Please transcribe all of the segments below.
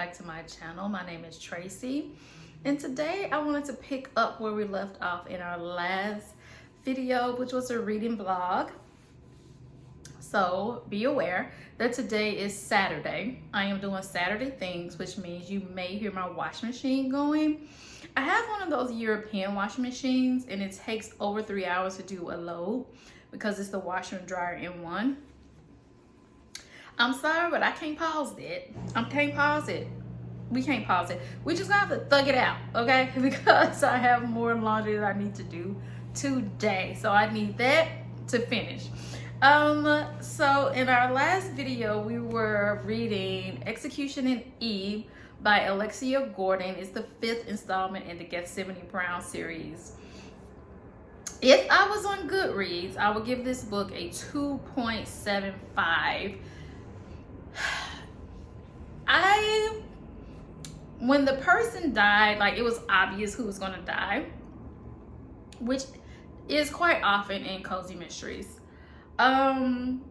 back to my channel. My name is Tracy, and today I wanted to pick up where we left off in our last video, which was a reading blog. So be aware that today is Saturday. I am doing Saturday things, which means you may hear my washing machine going. I have one of those European washing machines, and it takes over 3 hours to do a load because it's the washer and dryer in one. I'm sorry, but I can't pause it. I can't pause it. We can't pause it. We just have to thug it out, okay? Because I have more laundry that I need to do today. So I need that to finish. So in our last video, we were reading Execution in Eve by Alexia Gordon. It's the 5th installment in the Gethsemane Brown series. If I was on Goodreads, I would give this book a 2.75. When the person died, like, it was obvious who was going to die, which is quite often in cozy mysteries. And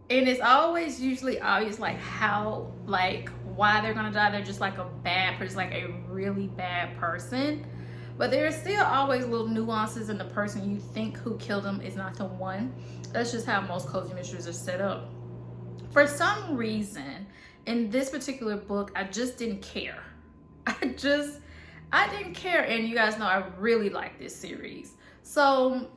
it's always usually obvious, like, how, like, why they're going to die. They're just like a bad person, like a really bad person. But there are still always little nuances in the person you think who killed them is not the one. That's just how most cozy mysteries are set up. For some reason, in this particular book, I just didn't care. I didn't care. And you guys know I really like this series. So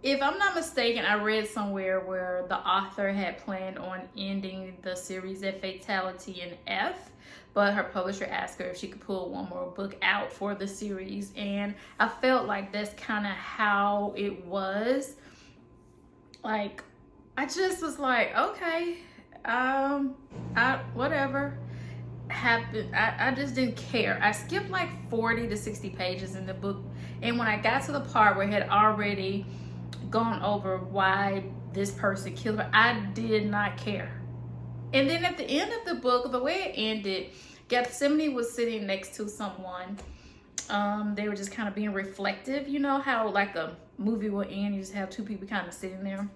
if I'm not mistaken, I read somewhere where the author had planned on ending the series at Fatality in F, but her publisher asked her if she could pull one more book out for the series. And I felt like that's kind of how it was. Like, I just was like, okay, whatever happened. I just didn't care. I skipped like 40 to 60 pages in the book, and when I got to the part where it had already gone over why this person killed her, I did not care. And then at the end of the book, the way it ended, Gethsemane was sitting next to someone. They were just kind of being reflective. You know how like a movie will end, you just have two people kind of sitting there.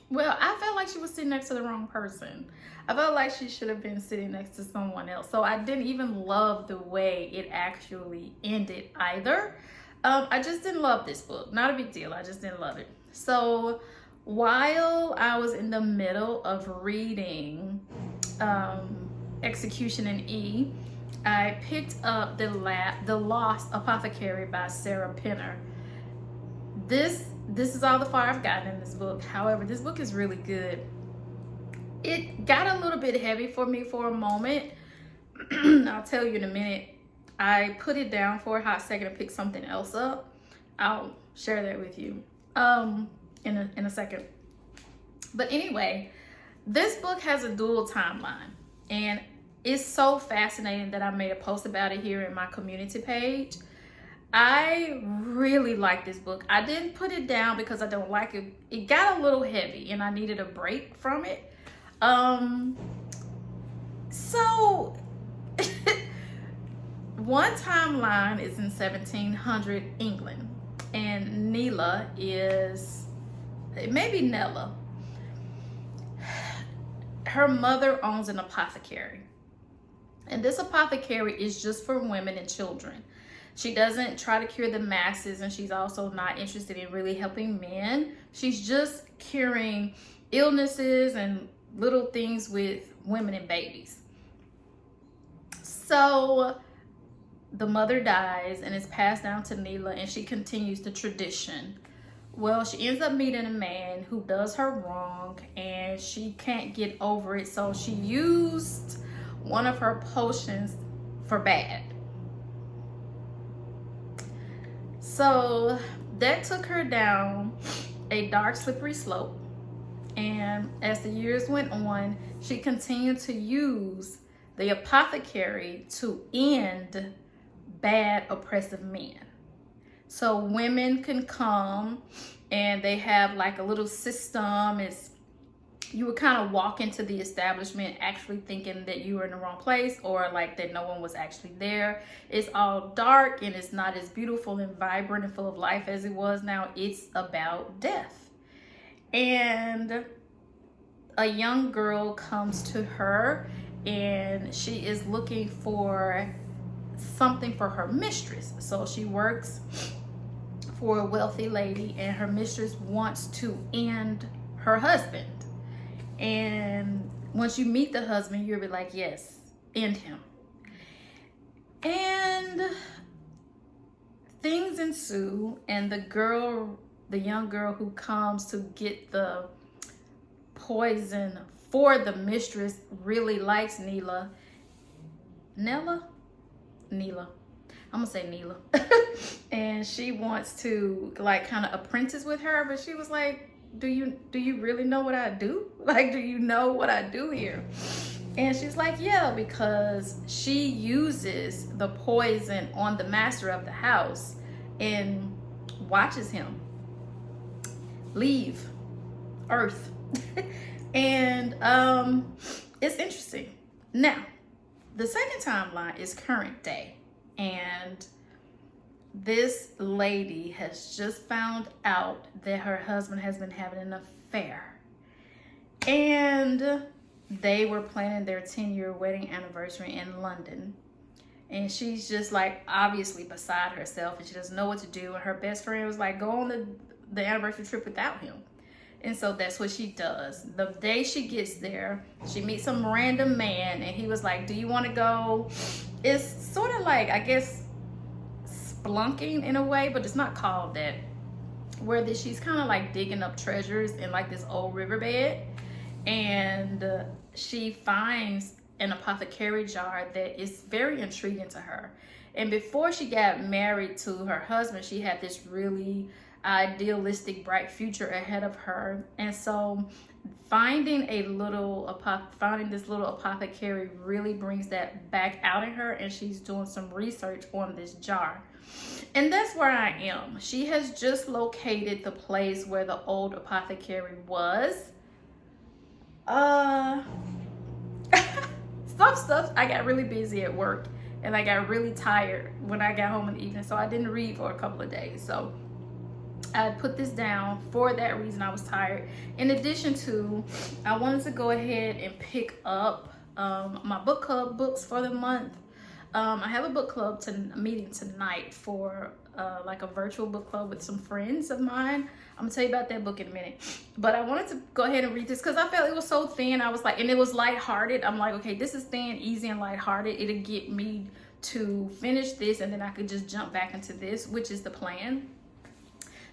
Well, I felt like she was sitting next to the wrong person. I felt like she should have been sitting next to someone else. So I didn't even love the way it actually ended either. I just didn't love this book. Not a big deal. I just didn't love it. So while I was in the middle of reading Execution in E, I picked up the Lost Apothecary by Sarah Penner. This is all the far I've gotten in this book. However, this book is really good. It got a little bit heavy for me for a moment. I'll tell you in a minute. I put it down for a hot second to pick something else up. I'll share that with you in a second. But anyway, this book has a dual timeline, and it's so fascinating that I made a post about it here in my community page. I really like this book. I didn't put it down because I don't like it. It got a little heavy and I needed a break from it. So one timeline is in 1700 England, and Nella is, maybe Nella. Her mother owns an apothecary, and this apothecary is just for women and children. She doesn't try to cure the masses, and she's also not interested in really helping men. She's just curing illnesses and little things with women and babies. So the mother dies, and it's passed down to Nella, and she continues the tradition. Well, she ends up meeting a man who does her wrong, and she can't get over it, so she used one of her potions for bad. So that took her down a dark, slippery slope. And as the years went on, she continued to use the apothecary to end bad, oppressive men. So women can come, and they have like a little system. You would kind of walk into the establishment actually thinking that you were in the wrong place, or like that no one was actually there. It's all dark, and it's not as beautiful and vibrant and full of life as it was now. It's about death. And a young girl comes to her and she is looking for something for her mistress. So she works for a wealthy lady, and her mistress wants to end her husband. And once you meet the husband, you'll be like, yes, end him. And things ensue, and the young girl who comes to get the poison for the mistress really likes Neela. I'm gonna say Neela. And she wants to like kind of apprentice with her, but she was like, do you really know what I do? Like, do you know what I do here? And she's like, yeah, because she uses the poison on the master of the house and watches him leave Earth. And it's interesting. Now, the second timeline is current day, and this lady has just found out that her husband has been having an affair, and they were planning their 10-year wedding anniversary in London, and she's just like obviously beside herself, and she doesn't know what to do. And her best friend was like, go on the anniversary trip without him. And so that's what she does. The day she gets there, she meets some random man, and he was like, do you want to go? It's sort of like, I guess, splunking in a way, but it's not called that. Where she's kind of like digging up treasures in like this old riverbed, and she finds an apothecary jar that is very intriguing to her. And before she got married to her husband, she had this really idealistic, bright future ahead of her. And so finding this little apothecary really brings that back out in her, and she's doing some research on this jar. And that's where I am. She has just located the place where the old apothecary was. Stuff. I got really busy at work, and I got really tired when I got home in the evening, so I didn't read for a couple of days. So I put this down for that reason. I was tired. In addition to, I wanted to go ahead and pick up my book club books for the month. I have a book club meeting tonight for like a virtual book club with some friends of mine. I'm gonna tell you about that book in a minute, but I wanted to go ahead and read this because I felt it was so thin. I was like, and it was lighthearted. I'm like, okay, this is thin, easy, and lighthearted. It'll get me to finish this, and then I could just jump back into this, which is the plan.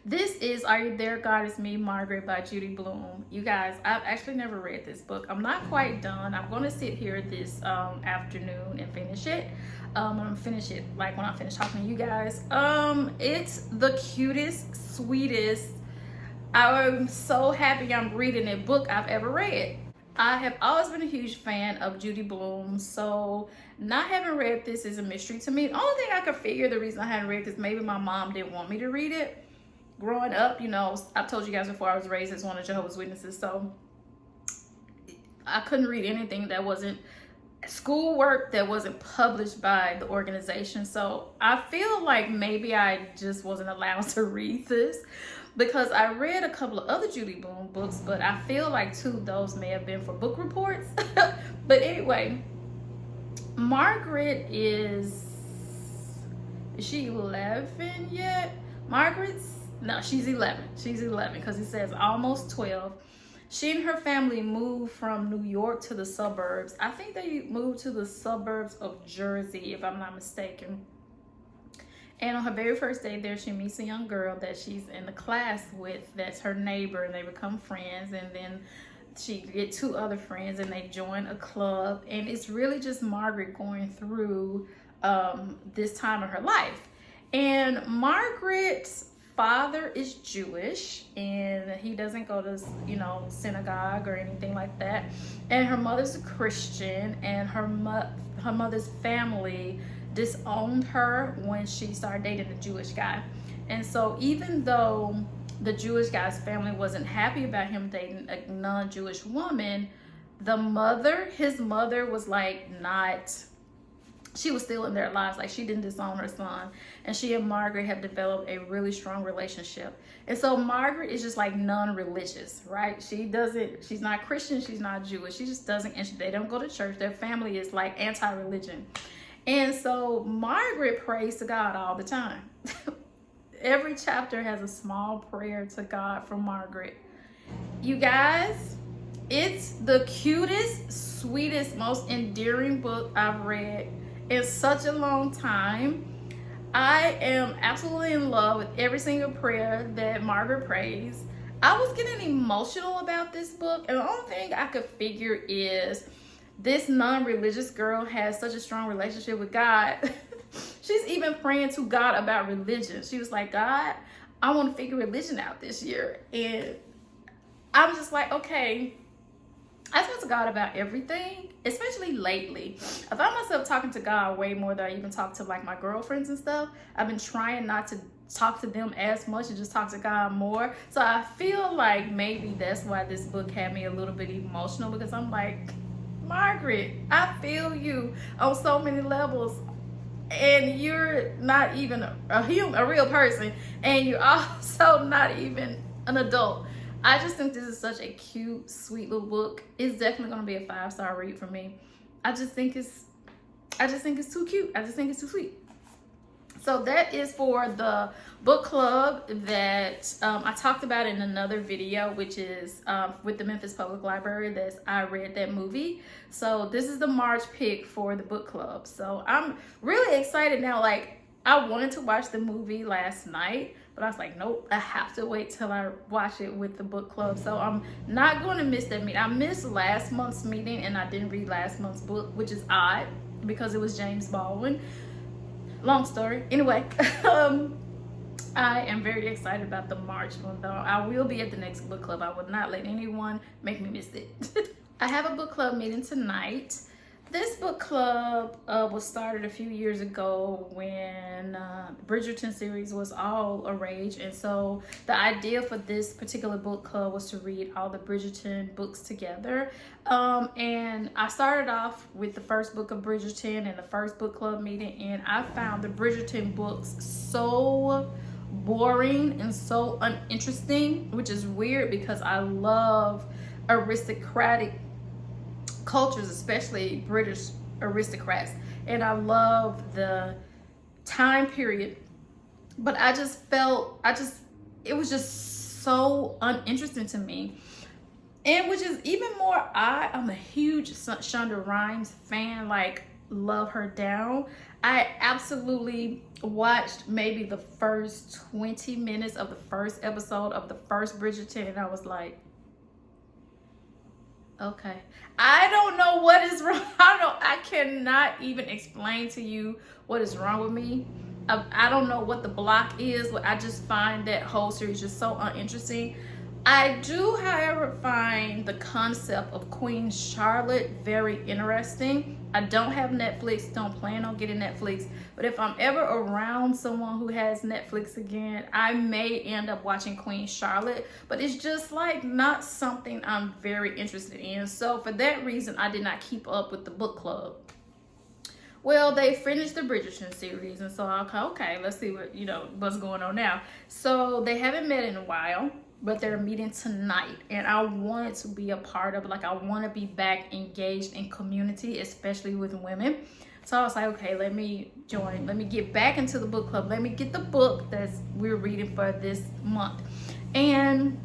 This is Are You There, God Is Me, Margaret by Judy Blume. You guys, I've actually never read this book. I'm not quite done. I'm going to sit here this afternoon and finish it. I'm going to finish it like when I finish talking to you guys. It's the cutest, sweetest, I'm so happy I'm reading a book I've ever read. I have always been a huge fan of Judy Blume, so not having read this is a mystery to me. The only thing I could figure the reason I hadn't read it is maybe my mom didn't want me to read it. Growing up, you know, I've told you guys before, I was raised as one of Jehovah's Witnesses, so I couldn't read anything that wasn't schoolwork that wasn't published by the organization. So I feel like maybe I just wasn't allowed to read this, because I read a couple of other Judy Blume books, but I feel like 2 of those may have been for book reports. But anyway, Margaret is she 11 yet? No, she's 11. She's 11 because it says almost 12. She and her family moved from New York to the suburbs. I think they moved to the suburbs of Jersey, if I'm not mistaken. And on her very first day there, she meets a young girl that she's in the class with, that's her neighbor, and they become friends. And then she gets 2 other friends, and they join a club. And it's really just Margaret going through this time of her life. And Margaret's father is Jewish, and he doesn't go to, you know, synagogue or anything like that. And her mother's a Christian, and her mother's family disowned her when she started dating a Jewish guy. And so even though the Jewish guy's family wasn't happy about him dating a non-Jewish woman, his mother was like not she was still in their lives. Like, she didn't disown her son, and she and Margaret have developed a really strong relationship. And so Margaret is just like non-religious, right? She's not Christian, she's not Jewish, she just doesn't, and they don't go to church. Their family is like anti-religion. And so Margaret prays to God all the time. Every chapter has a small prayer to God from Margaret. You guys, it's the cutest, sweetest, most endearing book I've read in such a long time. I am absolutely in love with every single prayer that Margaret prays. I was getting emotional about this book, and the only thing I could figure is this non-religious girl has such a strong relationship with God. She's even praying to God about religion. She was like, God, I want to figure religion out this year. And I was just like, okay. I talk to God about everything, especially lately. I found myself talking to God way more than I even talk to like my girlfriends and stuff. I've been trying not to talk to them as much and just talk to God more. So I feel like maybe that's why this book had me a little bit emotional, because I'm like, Margaret, I feel you on so many levels. And you're not even a real person, and you're also not even an adult. I just think this is such a cute, sweet little book. It's definitely gonna be a 5-star read for me. I just think it's too cute. I just think it's too sweet. So that is for the book club that I talked about in another video, which is with the Memphis Public Library. I read that movie. So this is the March pick for the book club. So I'm really excited now. Like, I wanted to watch the movie last night, but I was like, nope, I have to wait till I watch it with the book club. So I'm not going to miss that meeting. I missed last month's meeting, and I didn't read last month's book, which is odd because it was James Baldwin. Long story. Anyway, I am very excited about the March one, though. I will be at the next book club. I would not let anyone make me miss it. I have a book club meeting tonight. This book club was started a few years ago when the Bridgerton series was all a rage. And so the idea for this particular book club was to read all the Bridgerton books together. And I started off with the first book of Bridgerton in the first book club meeting. And I found the Bridgerton books so boring and so uninteresting, which is weird because I love aristocratic cultures, especially British aristocrats, and I love the time period, but I just felt it was just so uninteresting to me. And which is even more odd, I'm a huge Shonda Rhimes fan, like love her down. I absolutely watched maybe the first 20 minutes of the first episode of the first Bridgerton, and I was like, okay, I don't know what is wrong. I cannot even explain to you what is wrong with me. I don't know what the block is, but I just find that whole series just so uninteresting. I do, however, find the concept of Queen Charlotte very interesting. I don't have Netflix, don't plan on getting Netflix, but if I'm ever around someone who has Netflix again, I may end up watching Queen Charlotte, but it's just like not something I'm very interested in. So for that reason, I did not keep up with the book club. Well, they finished the Bridgerton series, and so I thought, okay, let's see what's going on now. So they haven't met in a while, but they're meeting tonight, and I wanted to be a part of it. Like, I want to be back engaged in community, especially with women. So I was like, okay, let me join. Let me get back into the book club. Let me get the book that we're reading for this month. And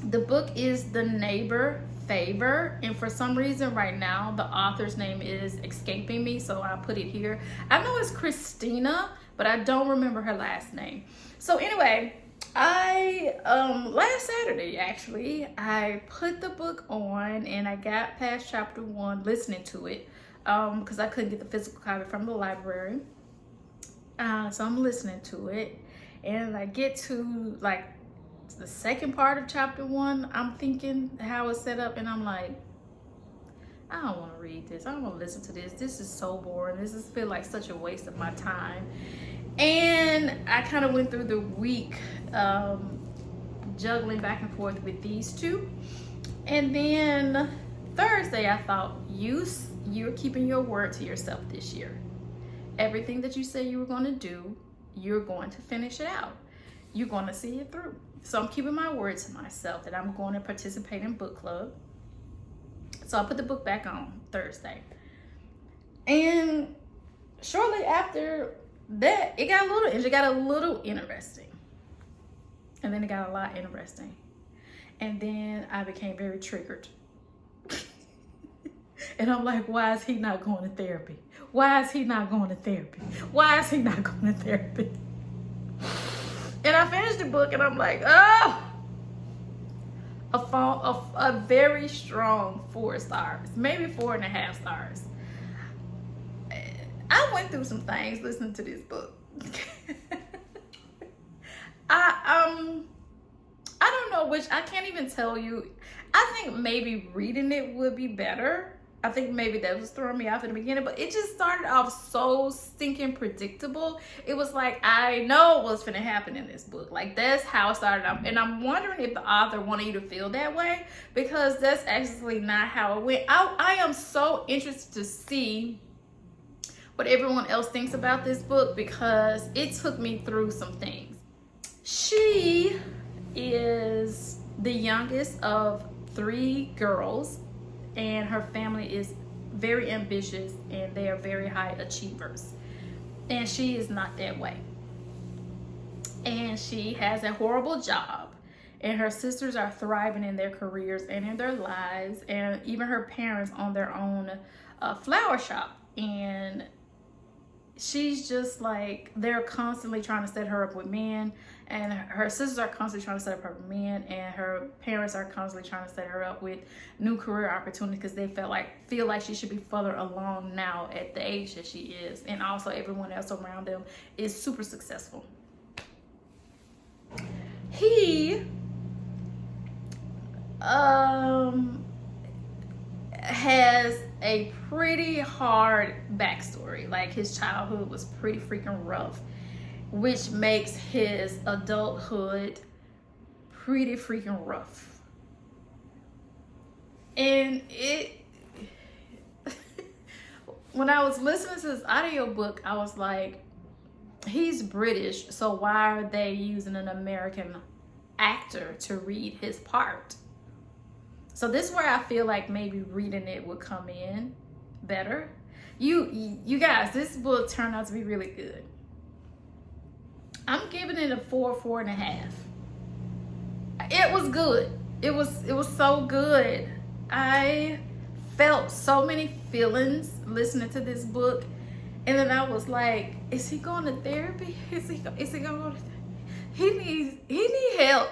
the book is The Neighbor Favor, and for some reason right now the author's name is escaping me, so I put it here. I know it's Christina, but I don't remember her last name. So anyway, I last Saturday actually I put the book on, and I got past chapter 1 listening to it because I couldn't get the physical copy from the library. So I'm listening to it, and I get to like the second part of chapter 1. I'm thinking how it's set up, and I'm like, I don't want to read this. I don't want to listen to this. This is so boring. This is feel like such a waste of my time. And I kind of went through the week juggling back and forth with these two. And then Thursday, I thought, you're keeping your word to yourself this year. everything that you said you were going to do, you're going to finish it out. You're going to see it through. So I'm keeping my word to myself that I'm going to participate in book club. So I put the book back on Thursday. And shortly after that, it got a little interesting. And then it got a lot interesting. And then I became very triggered. And I'm like, why is he not going to therapy? Why is he not going to therapy? Why is he not going to therapy? And I finished the book and I'm like, oh, a very strong 4 stars, maybe 4.5 stars. I went through some things listening to this book. I don't know which, I can't even tell you. I think maybe reading it would be better. I think maybe that was throwing me off in the beginning, but it just started off so stinking predictable. It was like, I know what's gonna happen in this book. Like, that's how it started off. And I'm wondering if the author wanted you to feel that way, because that's actually not how it went. I am so interested to see what everyone else thinks about this book, because it took me through some things. She is the youngest of 3 girls, and her family is very ambitious and they are very high achievers. And she is not that way. And she has a horrible job. And her sisters are thriving in their careers and in their lives. And even her parents own their own flower shop. And she's just like, they're constantly trying to set her up with men, and her sisters are constantly trying to set up her with men, and her parents are constantly trying to set her up with new career opportunities, because they feel like she should be further along now at the age that she is. And also everyone else around them is super successful. He has a pretty hard backstory. Like, his childhood was pretty freaking rough, which makes his adulthood pretty freaking rough. And when I was listening to this audiobook, I was like, he's British, so why are they using an American actor to read his part? So this is where I feel like maybe reading it would come in better. You guys, this book turned out to be really good. I'm giving it a 4.5. It was good. It was so good. I felt so many feelings listening to this book, and then I was like, is he going to therapy? Is he going to go to therapy? He needs help.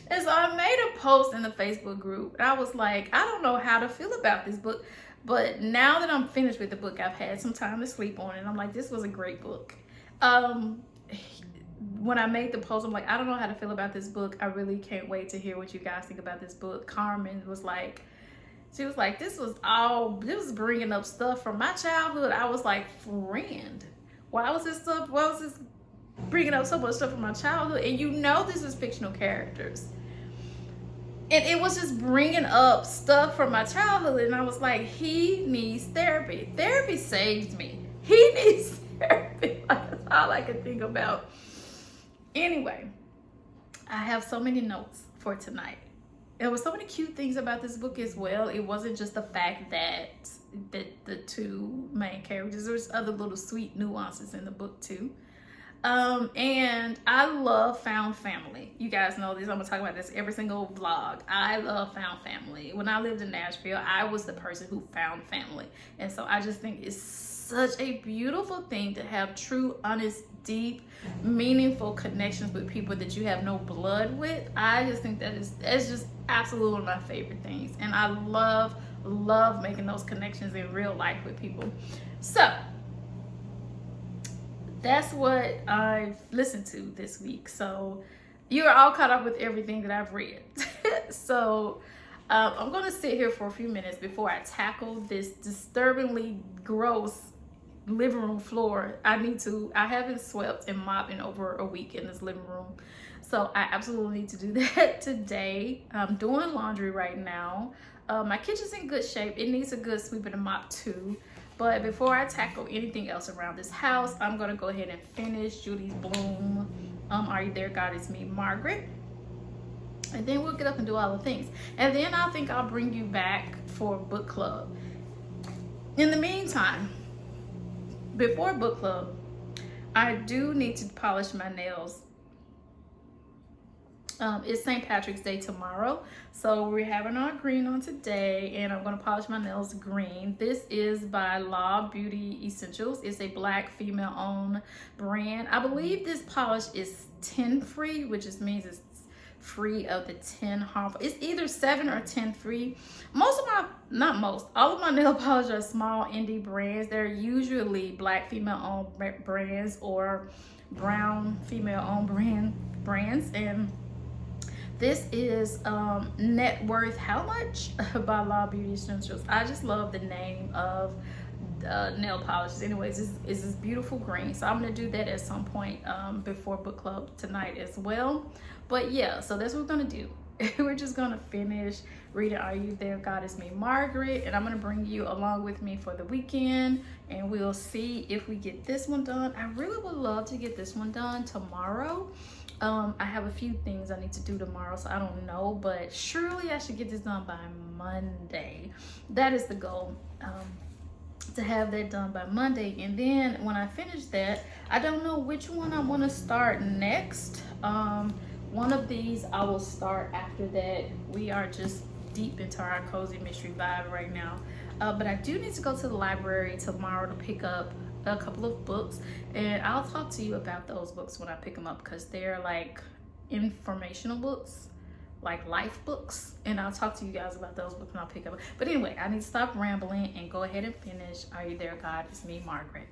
And so I made a post in the Facebook group, and I was like, I don't know how to feel about this book, but now that I'm finished with the book, I've had some time to sleep on it, and I'm like, this was a great book. When I made the post, I'm like, I don't know how to feel about this book. I really can't wait to hear what you guys think about this book. Carmen was like, she was like, this was bringing up stuff from my childhood. I was like, friend, why was this bringing up so much stuff from my childhood? And you know this is fictional characters. And it was just bringing up stuff from my childhood. And I was like, he needs therapy. Therapy saved me. He needs therapy. That's all I could think about. Anyway, I have so many notes for tonight. There were so many cute things about this book as well. It wasn't just the fact that the 2 main characters. There's other little sweet nuances in the book too. And I love found family. You guys know this. I'm gonna talk about this every single vlog. I love found family. When I lived in Nashville, I was the person who found family. And so I just think it's such a beautiful thing to have true, honest, deep, meaningful connections with people that you have no blood with. I just think that's just absolutely one of my favorite things. And I love making those connections in real life with people. So that's what I've listened to this week. So you're all caught up with everything that I've read. So I'm going to sit here for a few minutes before I tackle this disturbingly gross living room floor. I haven't swept and mopped in over a week in this living room. So I absolutely need to do that today. I'm doing laundry right now. My kitchen's in good shape. It needs a good sweep and a mop too. But before I tackle anything else around this house, I'm gonna go ahead and finish Judy's Bloom. Are You There, God? It's Me, Margaret. And then we'll get up and do all the things. And then I think I'll bring you back for book club. In the meantime, before book club, I do need to polish my nails. It's St. Patrick's Day tomorrow, so we're having our green on today, and I'm going to polish my nails green. This is by Law Beauty Essentials. It's a black female-owned brand. I believe this polish is 10 free, which just means it's free of the 10 harmful. It's either 7 or 10 free. All of my nail polish are small indie brands. They're usually black female-owned brands or brown female-owned brands, and this is Net Worth How Much by Law Beauty Essentials. I just love the name of nail polishes. Anyways, it's this beautiful green. So I'm going to do that at some point before book club tonight as well. But yeah, so that's what we're going to do. We're just going to finish reading Are You There, God? It's Me, Margaret. And I'm going to bring you along with me for the weekend. And we'll see if we get this one done. I really would love to get this one done tomorrow. I have a few things I need to do tomorrow, so I don't know, but surely I should get this done by Monday. That is the goal, to have that done by Monday. And then when I finish that, I don't know which one I want to start next. One of these I will start after that. We are just deep into our cozy mystery vibe right now, but I do need to go to the library tomorrow to pick up a couple of books, and I'll talk to you about those books when I pick them up, because they're like informational books, like life books, and I'll talk to you guys about those books when I pick up. But anyway, I need to stop rambling and go ahead and finish Are You There, God? It's Me, Margaret.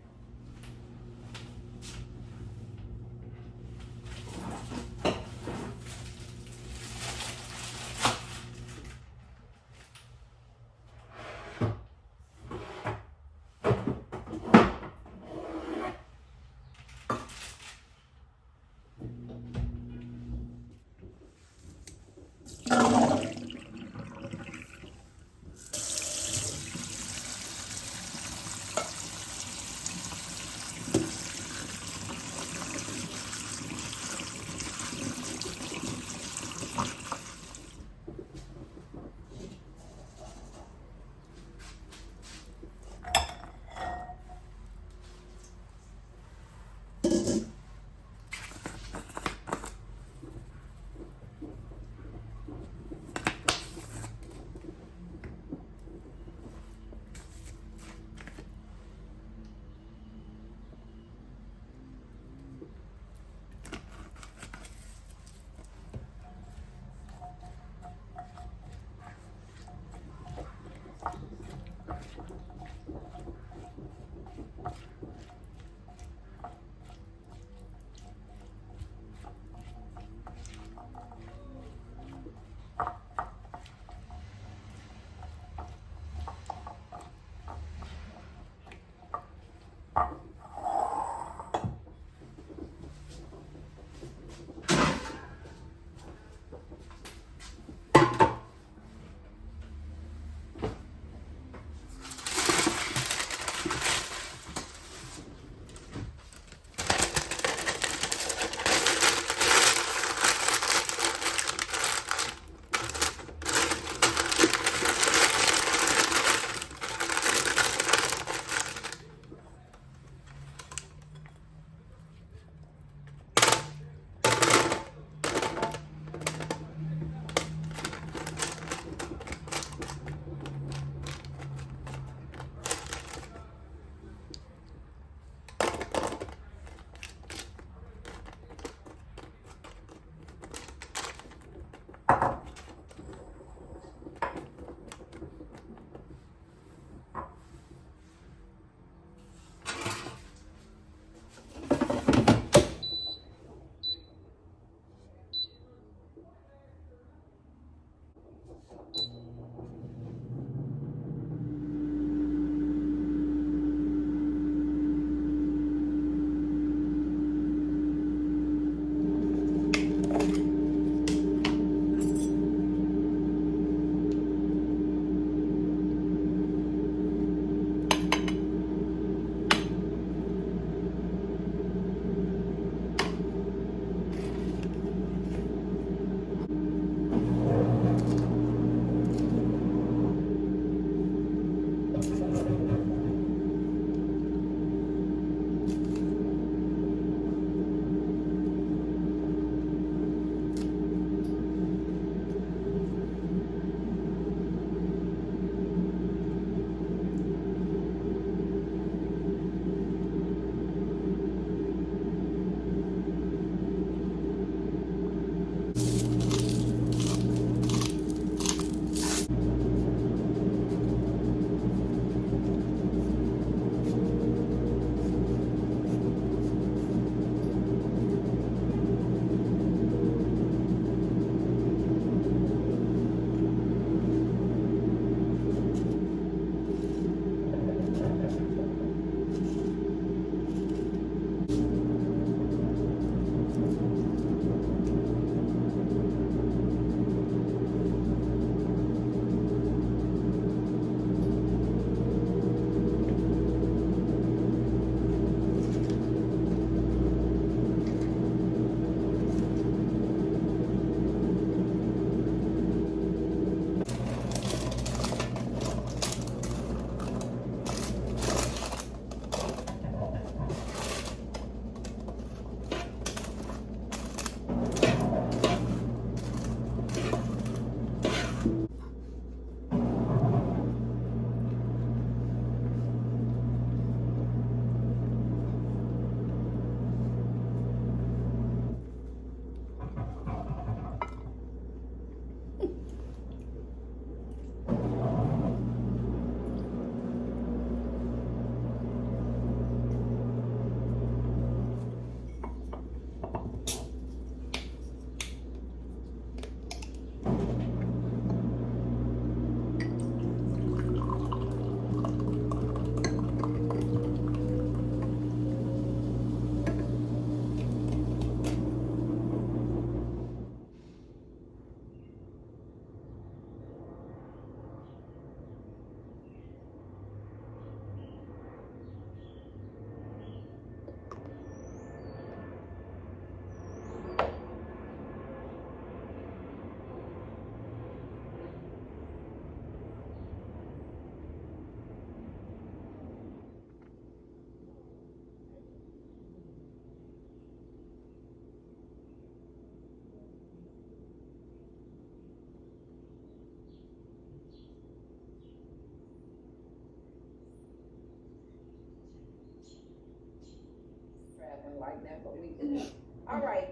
like that, but we do. All right,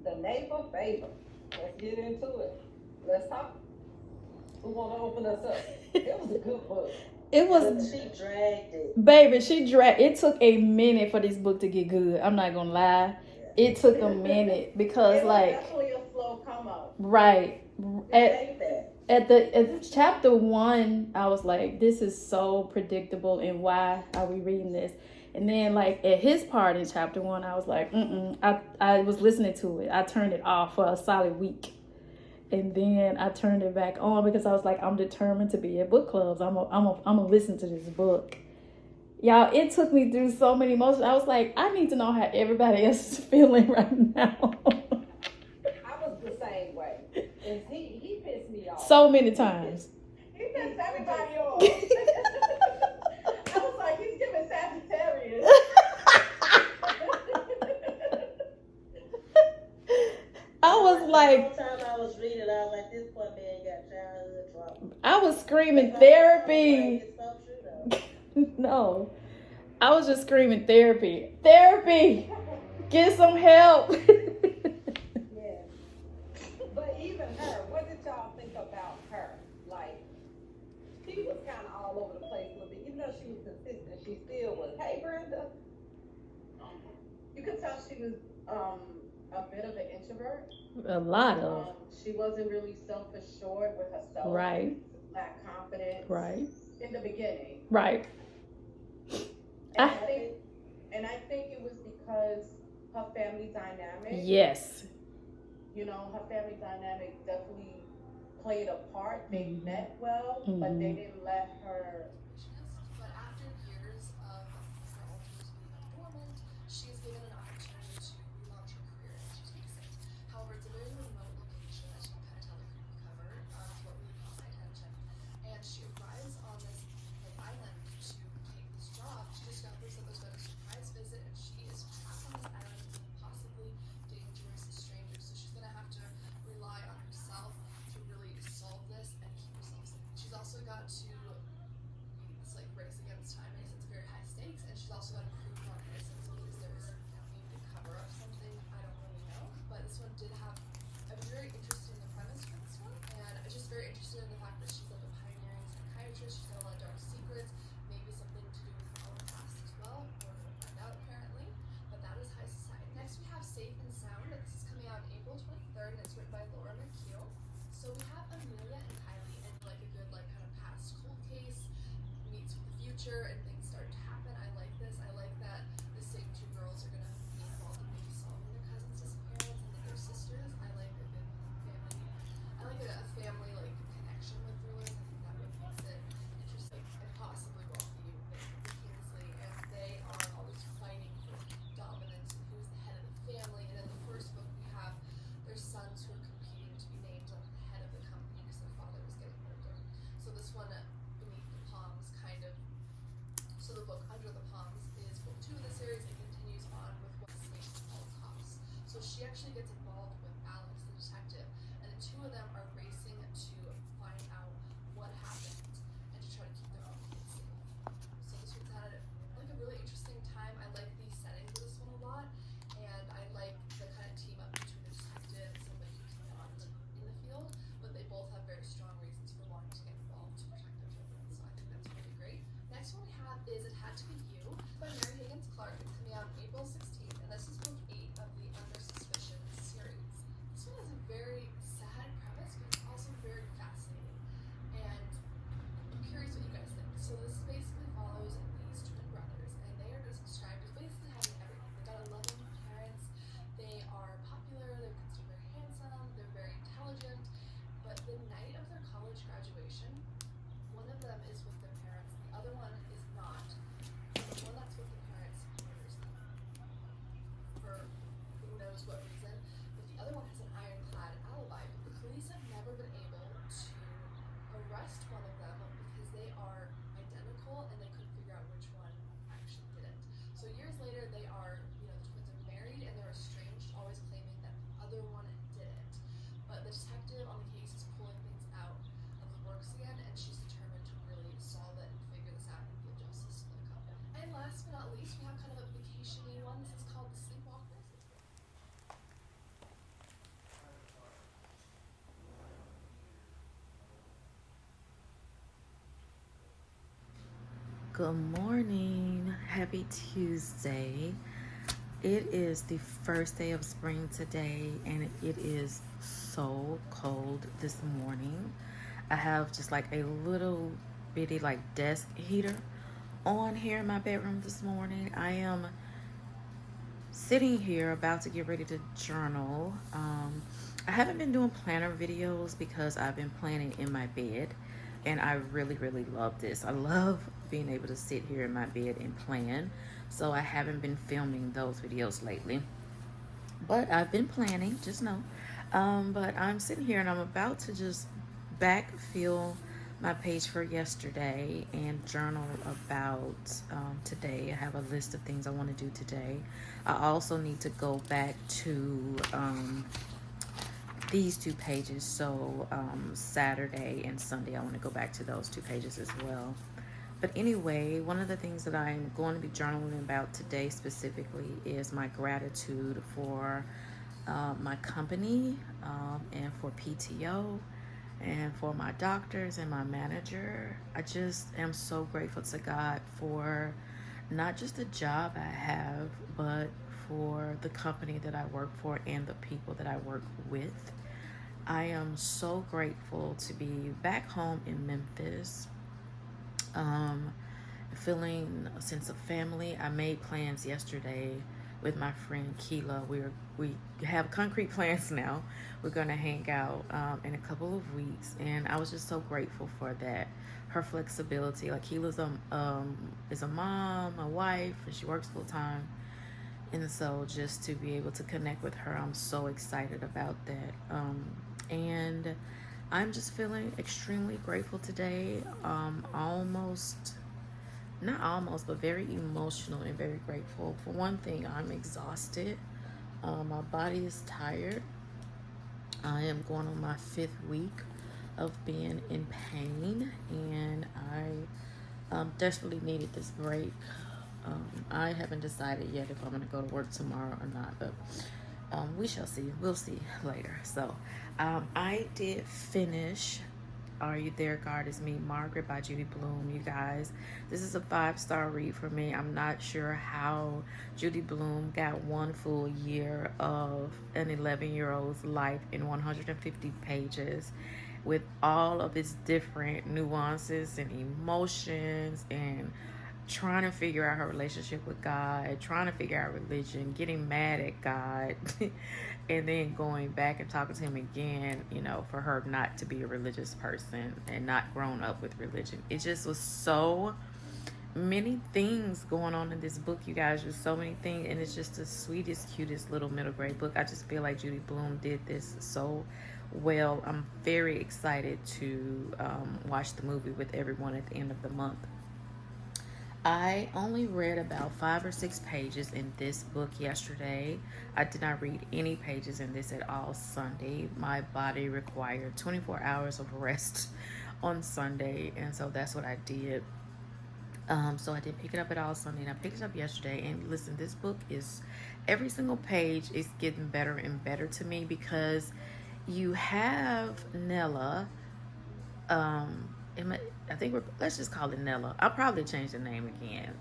the neighbor favor. Let's get into it. Let's talk. Who want to open us up? It was a good book. It was. She dragged it. Baby, it took a minute for this book to get good. I'm not gonna lie. It took a minute because it was definitely a slow come up. Right. At chapter 1, I was like, this is so predictable, and why are we reading this? And then like at his part in chapter 1, I was like, I was listening to it. I turned it off for a solid week. And then I turned it back on because I was like, I'm determined to be at book clubs. I'm gonna listen to this book. Y'all, it took me through so many emotions. I was like, I need to know how everybody else is feeling right now. I was the same way. And he pissed me off. So many times. He pissed everybody off. I was like, he's giving Sagittarius. I was like, the whole time I was reading, I was like, this poor man got childhood trauma. I was screaming therapy. It's so true though. No, I was just screaming therapy. Get some help. Yeah. But even her, what did y'all think about her? Like, she was kind of all over the place a little bit. Even though she was consistent, she still was. Hey, Brenda. You could tell she was a bit of an introvert. A lot of. She wasn't really self-assured with herself. Right. Lacked confidence. Right. In the beginning. Right. And I think it was because her family dynamic. Yes. You know, her family dynamic definitely played a part. They met well, but they didn't let her. But after years of her altars being dormant, she is given an opportunity to relaunch her career, and she takes it. However, it's a very remote location, as you can kind of tell the creepy cover, what really caught my attention. And she arrives on this island to take this job. She discovers that there's been a surprise visit, and she is trapped on this island with possibly dangerous strangers. So she's going to have to rely on herself to really solve this and keep herself safe. She's also got to this like race against time, and it's very high stakes, and she's also got to prove her innocence because there's maybe a cover up something, I don't really know. But this one did have, I was very interested in the premise for this one, and I'm just very interested in the fact that she's like a pioneering psychiatrist. She's got a lot of dark secrets, maybe something to do with her own past as well. We're going to find out apparently, but that is high society. Next we have Safe and Sound. This is coming out April 23rd, and it's written by Laura McKeel. So we have Amelia and Kylie, and like a good like kind of past cold case meets with the future, and things start to happen. I like this. I like that the same two girls are gonna be involved in maybe solving their cousin's disappearance and that they're sisters. I like a good family. I like a family like connection with thrillers. I think that what makes it interesting and possibly wealthy with Kingsley, and they are always fighting for dominance and who's the head of the family. And in the first book we have their sons who are competing to be named like the head of the company because their father was getting older. So this one, Beneath the Palms, kind of. So the book Under the Palms is book 2 of the series. It continues on with what Snake calls cops. So she actually gets involved with Alex, the detective, and the two of them are racing to find out what happened and to try to keep their own kids safe. So this one's had like a really interesting time. I like the setting for this one a lot, and I like the kind of team up between a detective and somebody who's not in the field, but they both have very strong reasons for wanting to get involved to protect their children. So I think that's really great. Next one we have is It Had to Be You by Mary Higgins Clark. It's coming out April 16th, and this is book 8 of the Under Suspicion series. This one has a very sad premise, but it's also very fascinating. And I'm curious what you guys think. So this basically follows these twin brothers, and they are just described as basically having everything. They've got 11 parents, they are popular, they're considered very handsome, they're very intelligent, but the night of their college graduation, one of them is with their parents, the other one is not. The one that's with the parents murders them for who knows what reason, but the other one has an ironclad alibi. But the police have never been able to arrest one of them because they are identical and they couldn't figure out which one actually did it. So years later, they are, the twins are married and they're estranged, always claiming that the other one did it. But the detective on the case is pulling things out of the works again, and she's determined to really solve it and figure this out and give justice to the couple. And last but not least, we have kind of a vacation-y one. This is called The Sleepwalker Good morning. Happy Tuesday. It is the first day of spring today, and it is so cold this morning. I have just like a little bitty like desk heater on here in my bedroom this morning. I am sitting here about to get ready to journal. I haven't been doing planner videos because I've been planning in my bed, and I really love this. I love being able to sit here in my bed and plan, so I haven't been filming those videos lately, but I've been planning, just know. But I'm sitting here and I'm about to just backfill my page for yesterday and journal about today. I have a list of things I want to do today. I also need to go back to these two pages. So Saturday and Sunday, I want to go back to those two pages as well. But anyway, one of the things that I'm going to be journaling about today specifically is my gratitude for my company and for PTO and for my doctors and my manager. I just am so grateful to God for not just the job I have, but for the company that I work for and the people that I work with. I am so grateful to be back home in Memphis, um, feeling a sense of family. I made plans yesterday with my friend Keela. We have concrete plans now. We're gonna hang out in a couple of weeks, and I was just so grateful for that. Her flexibility. Like Keela's is a mom, a wife, and she works full time. And so just to be able to connect with her, I'm so excited about that. And I'm just feeling extremely grateful today. Not almost, but very emotional and very grateful. For one thing, I'm exhausted. My body is tired. I am going on my 5th week of being in pain, and I desperately needed this break. I haven't decided yet if I'm going to go to work tomorrow or not, but we shall see. We'll see later. So I did finish Are You There, God Is Me, Margaret by Judy Blume. You guys, this is a 5-star read for me. I'm not sure how Judy Blume got one full year of an 11-year-old's life in 150 pages with all of its different nuances and emotions and trying to figure out her relationship with God, trying to figure out religion, getting mad at God, and then going back and talking to him again, for her not to be a religious person and not grown up with religion. It just was so many things going on in this book, you guys. Just so many things, and it's just the sweetest, cutest little middle grade book. I just feel like Judy Blume did this so well. I'm very excited to watch the movie with everyone at the end of the month. I only read about 5 or 6 pages in this book yesterday. I did not read any pages in this at all Sunday. My body required 24 hours of rest on Sunday, and so that's what I did. So I didn't pick it up at all Sunday, and I picked it up yesterday. And listen, this book is, every single page is getting better and better to me, because you have Nella. I think let's just call it Nella. I'll probably change the name again,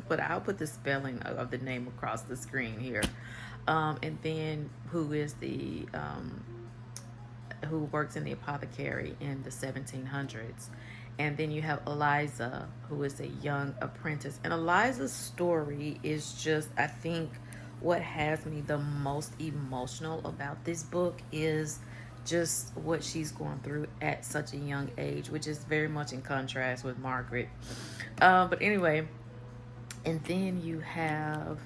but I'll put the spelling of the name across the screen here. And then who is who works in the apothecary in the 1700s. And then you have Eliza, who is a young apprentice. And Eliza's story is just, I think, what has me the most emotional about this book is just what she's going through at such a young age, which is very much in contrast with Margaret. But anyway, and then you have,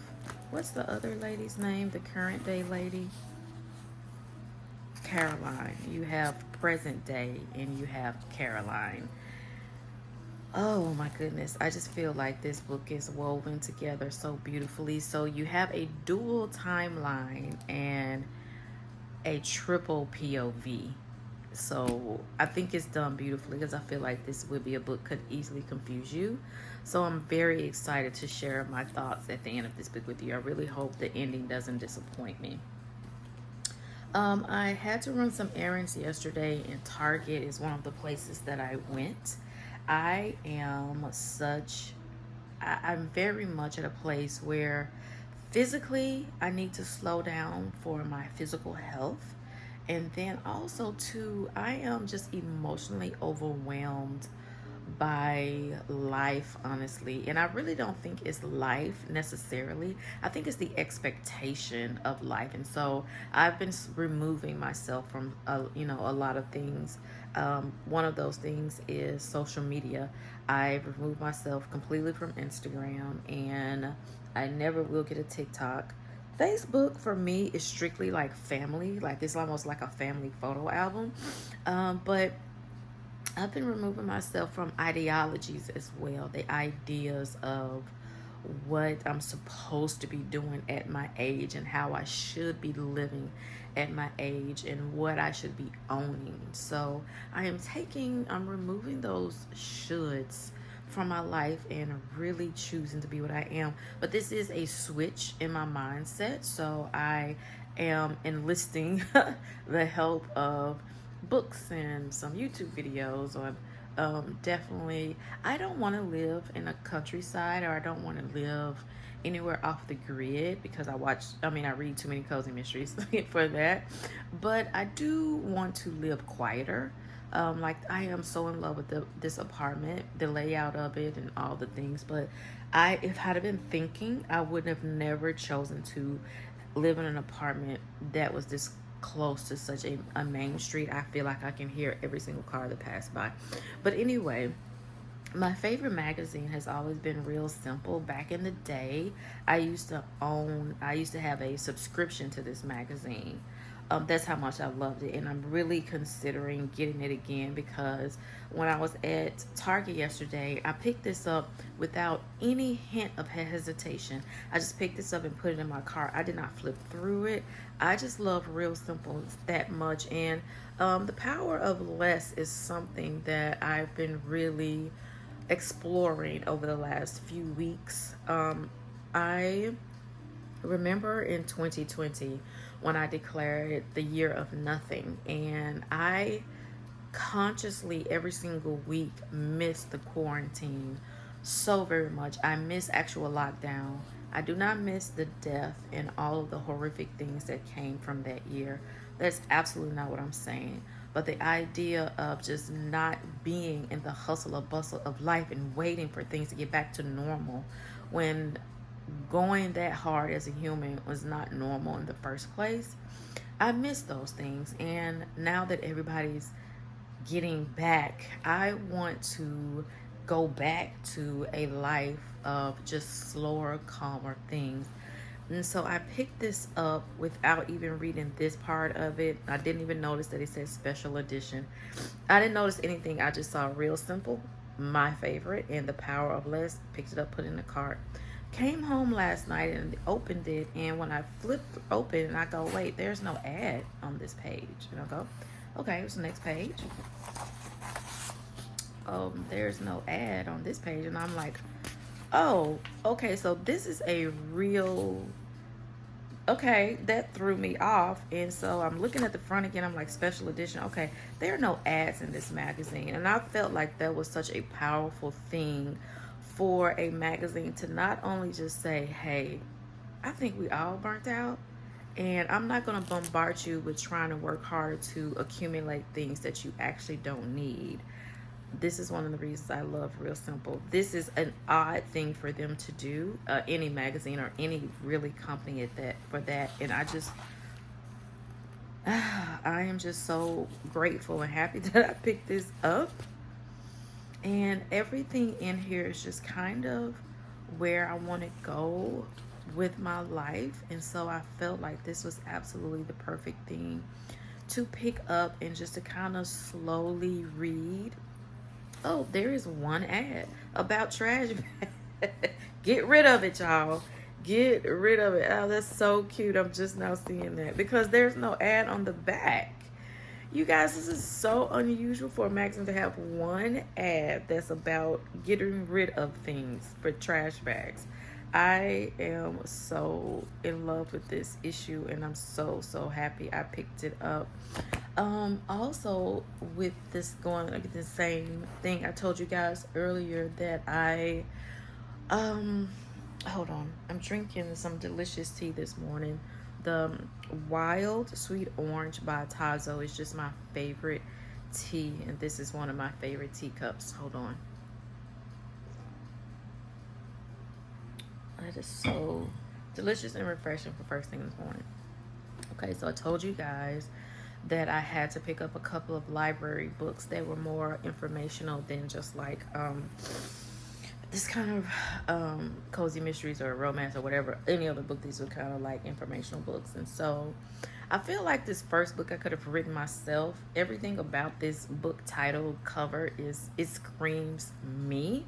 what's the other lady's name? The current day lady? Caroline. You have present day and you have Caroline. Oh my goodness. I just feel like this book is woven together so beautifully. So you have a dual timeline and a triple POV. So I think it's done beautifully, because I feel like this would be a book could easily confuse you. So I'm very excited to share my thoughts at the end of this book with you. I really hope the ending doesn't disappoint me. I had to run some errands yesterday, and Target is one of the places that I went. I am such I'm very much at a place where physically I need to slow down for my physical health. And then also too, I am just emotionally overwhelmed by life, honestly. And I really don't think it's life necessarily. I think it's the expectation of life. And so I've been removing myself from a lot of things. One of those things is social media. I've removed myself completely from Instagram, and I never will get a TikTok. Facebook for me is strictly like family, like it's almost like a family photo album. But I've been removing myself from ideologies as well, the ideas of what I'm supposed to be doing at my age and how I should be living at my age and what I should be owning. So I'm removing those shoulds from my life and really choosing to be what I am. But this is a switch in my mindset. So I am enlisting the help of books and some YouTube videos on definitely. I don't want to live in a countryside, or I don't want to live anywhere off the grid because I read too many cozy mysteries for that. But I do want to live quieter. Like I am so in love with this apartment, the layout of it and all the things. But if I'd have been thinking, I would have never chosen to live in an apartment that was this close to such a main street. I feel like I can hear every single car that passed by. But anyway, my favorite magazine has always been Real Simple. Back in the day, I used to have a subscription to this magazine. That's how much I loved it, and I'm really considering getting it again because when I was at Target yesterday, I picked this up without any hint of hesitation. I just picked this up and put it in my car. I did not flip through it. I just love Real Simple that much, and the power of less is something that I've been really exploring over the last few weeks. I remember in 2020 when I declared the year of nothing, and I consciously every single week missed the quarantine so very much. I miss actual lockdown. I do not miss the death and all of the horrific things that came from that year. That's absolutely not what I'm saying. But the idea of just not being in the hustle or bustle of life and waiting for things to get back to normal when going that hard as a human was not normal in the first place. I miss those things. And now that everybody's getting back, I want to go back to a life of just slower, calmer things. And so I picked this up without even reading this part of it. I didn't even notice that it said special edition. I didn't notice anything. I just saw Real Simple, my favorite, and The Power of Less. Picked it up, put it in the cart. Came home last night and opened it, and when I flipped open and I go, wait, there's no ad on this page. And I go, okay, here's the next page. There's no ad on this page. And I'm like, oh, okay, so this is a real, okay, that threw me off. And so I'm looking at the front again. I'm like, special edition. Okay, there are no ads in this magazine. And I felt like that was such a powerful thing for a magazine to not only just say, hey, I think we all burnt out, and I'm not going to bombard you with trying to work harder to accumulate things that you actually don't need. This is one of the reasons I love Real Simple. This is an odd thing for them to do, any magazine or any really company at that for that. And I am just so grateful and happy that I picked this up. And everything in here is just kind of where I want to go with my life. And so I felt like this was absolutely the perfect thing to pick up and just to kind of slowly read. Oh, there is one ad about trash bags. Get rid of it, y'all. Get rid of it. Oh, that's so cute. I'm just now seeing that because there's no ad on the back. You guys, this is so unusual for a magazine to have one ad that's about getting rid of things for trash bags. I am so in love with this issue, and I'm so happy I picked it up. Also, with this going like the same thing, I told you guys earlier that I Um, hold on. I'm drinking some delicious tea this morning. The Wild Sweet Orange by Tazo is just my favorite tea, and this is one of my favorite teacups. Hold on. It is so delicious and refreshing for first thing this morning. Okay, so I told you guys that I had to pick up a couple of library books that were more informational than just like this kind of cozy mysteries or romance or whatever, any other book. These were kind of like informational books. And so I feel like this first book I could have written myself. Everything about this book title cover is, it screams me.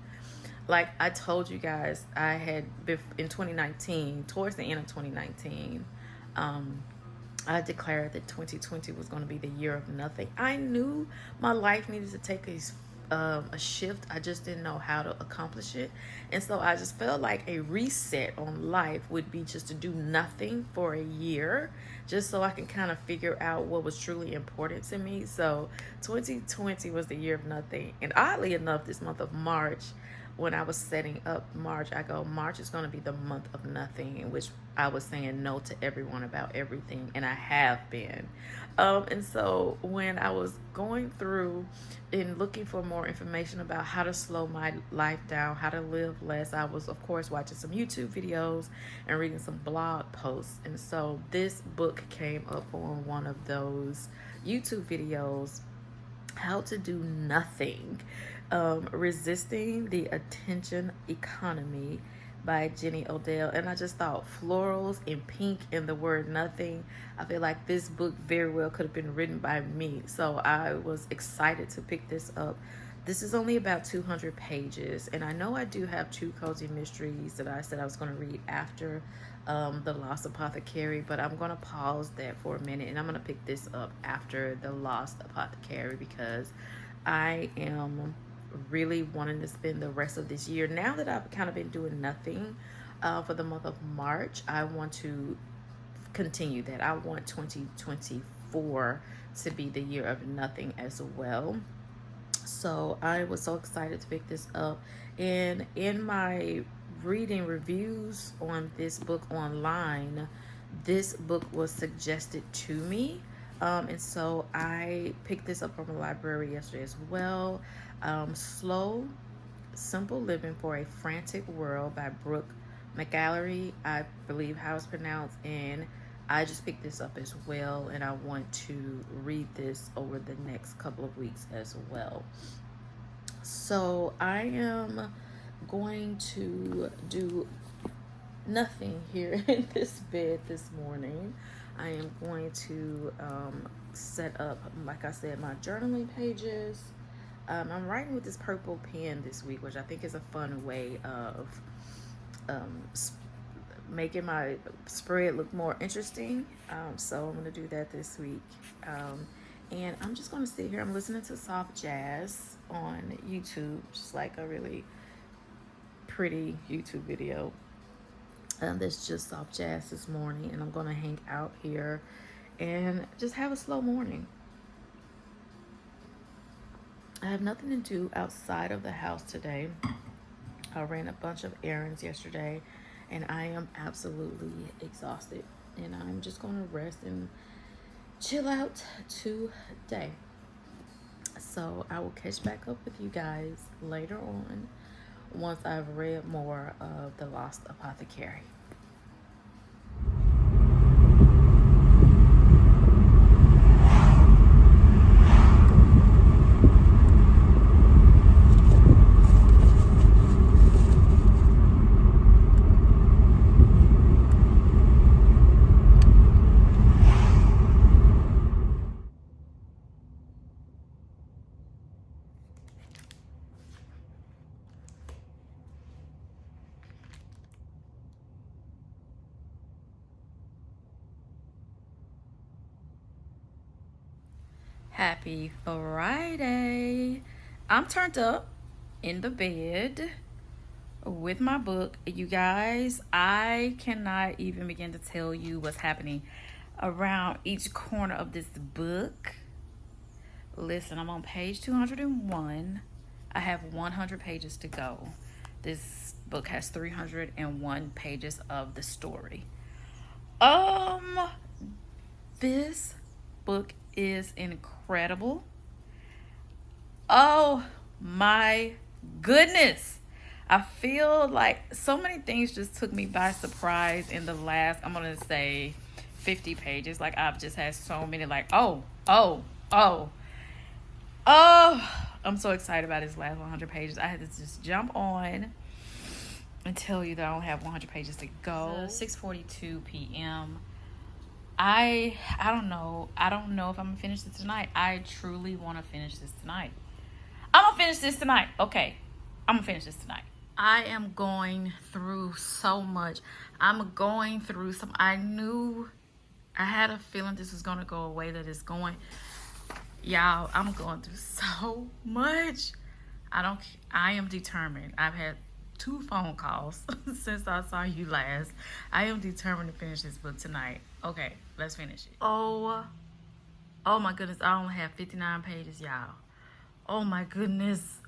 Like I told you guys, I had in 2019, towards the end of 2019, I declared that 2020 was going to be the year of nothing. I knew my life needed to take a shift. I just didn't know how to accomplish it. And so I just felt like a reset on life would be just to do nothing for a year, just so I can kind of figure out what was truly important to me. So 2020 was the year of nothing. And oddly enough, this month of March, when I was setting up March, I go, March is going to be the month of nothing, in which I was saying no to everyone about everything, and I have been. And so when I was going through and looking for more information about how to slow my life down, how to live less, I was, of course, watching some YouTube videos and reading some blog posts. And so this book came up on one of those YouTube videos, How to Do Nothing. Resisting the Attention Economy by Jenny Odell. And I just thought florals and pink and the word nothing, I feel like this book very well could have been written by me. So I was excited to pick this up. This is only about 200 pages, and I know I do have two cozy mysteries that I said I was going to read after the Lost Apothecary, but I'm going to pause that for a minute, and I'm going to pick this up after the Lost Apothecary because I am really wanting to spend the rest of this year. Now that I've kind of been doing nothing for the month of March, I want to continue that. I want 2024 to be the year of nothing as well. So I was so excited to pick this up. And in my reading reviews on this book online, this book was suggested to me. And so I picked this up from the library yesterday as well. Slow, Simple Living for a Frantic World by Brooke McAllery, I believe how it's pronounced. And I just picked this up as well, and I want to read this over the next couple of weeks as well. So I am going to do nothing here in this bed this morning. I am going to set up, like I said, my journaling pages. I'm writing with this purple pen this week, which I think is a fun way of making my spread look more interesting. So I'm going to do that this week. And I'm just going to sit here. I'm listening to soft jazz on YouTube, just like a really pretty YouTube video. That's just soft jazz this morning. And I'm going to hang out here and just have a slow morning. I have nothing to do outside of the house today. I ran a bunch of errands yesterday, and I am absolutely exhausted. And I'm just going to rest and chill out today. So I will catch back up with you guys later on once I've read more of The Lost Apothecary. Happy Friday. I'm turned up in the bed with my book. You guys, I cannot even begin to tell you what's happening around each corner of this book. Listen, I'm on page 201. I have 100 pages to go. This book has 301 pages of the story. This book is incredible. Oh my goodness. I feel like so many things just took me by surprise in the last, I'm going to say 50 pages. Like I've just had so many like, oh. I'm so excited about his last 100 pages. I had to just jump on and tell you that I only have 100 pages to go. 6:42 p.m. I don't know. I don't know if I'm gonna finish this tonight. I truly want to finish this tonight. I'm gonna finish this tonight. Okay, I'm gonna finish this tonight. I am going through so much. I'm going through some. I had a feeling this was gonna go away. That it's going. Y'all, I'm going through so much. I am determined. I've had 2 phone calls since I saw you last. I am determined to finish this book tonight. Okay, let's finish it. Oh my goodness, I only have 59 pages, y'all. Oh my goodness.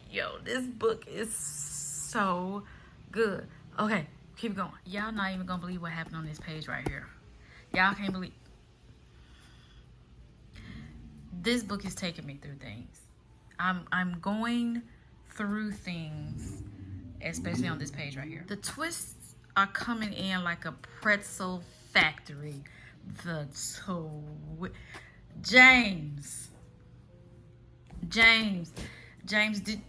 Yo, this book is so good. Okay, keep going. Y'all not even gonna believe what happened on this page right here. Y'all can't believe. This book is taking me through things. I'm going through things, especially on this page right here. The twists are coming in like a pretzel factory. James did.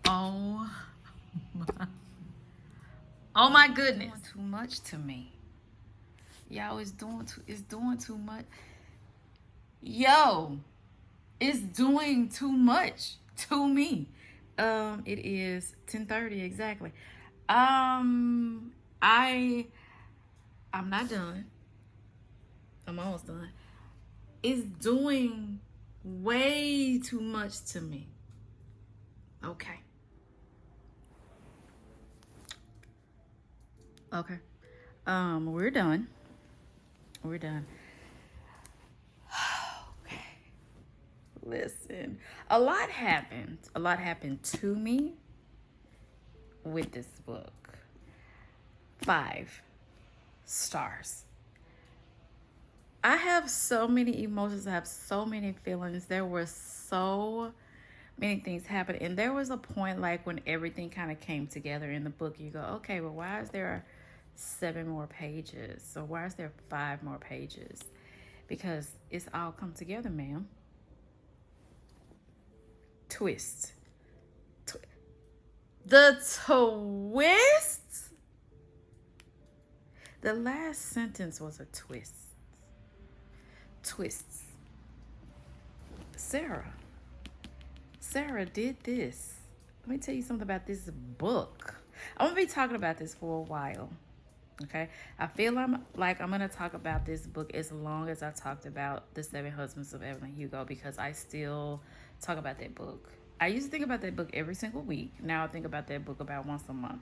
Oh my goodness! It's too much to me. Y'all, it's doing too much. Yo, it's doing too much to me. It is 10:30 exactly. I'm not done. I'm almost done. It's doing way too much to me. Okay. We're done. Okay. Listen, a lot happened to me with this book. 5 stars. I have so many emotions. I have so many feelings. There were so many things happening. And there was a point like when everything kind of came together in the book. You go, okay, well, why is there 7 more pages? Or why is there 5 more pages? Because it's all come together, ma'am. Twist. The twist? The last sentence was a twist. Twists. Sarah did this. Let me tell you something about this book. I'm gonna be talking about this for a while. Okay, I feel I'm gonna talk about this book as long as I talked about The 7 Husbands of Evelyn Hugo, because I still talk about that book. I used to think about that book every single week. Now I think about that book about once a month.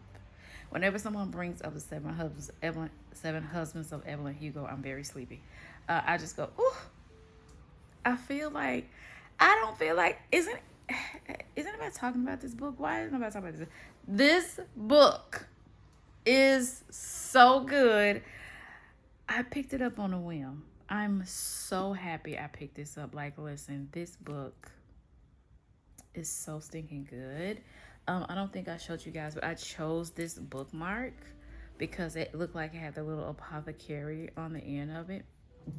Whenever someone brings up The 7 Husbands of Evelyn Hugo, I'm very sleepy. I just go, ooh. I don't feel like, isn't anybody talking about this book? Why isn't nobody talking about this? This book is so good. I picked it up on a whim. I'm so happy I picked this up. Like, listen, this book is so stinking good. I don't think I showed you guys, but I chose this bookmark because it looked like it had the little apothecary on the end of it.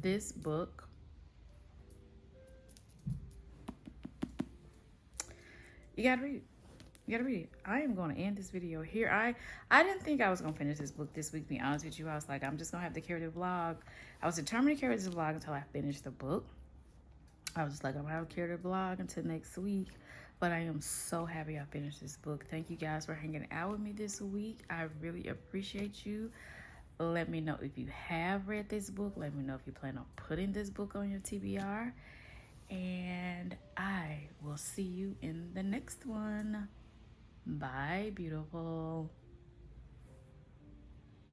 This book, you gotta read it. I am going to end this video here. I didn't think I was going to finish this book this week, to be honest with you. I was like, I'm just going to have to carry the vlog. I was determined to carry this vlog until I finished the book. I was just like, I'm going to have to carry the vlog until next week. But I am so happy I finished this book. Thank you guys for hanging out with me this week. I really appreciate you. Let me know if you have read this book. Let me know if you plan on putting this book on your TBR. And I will see you in the next one. Bye, beautiful.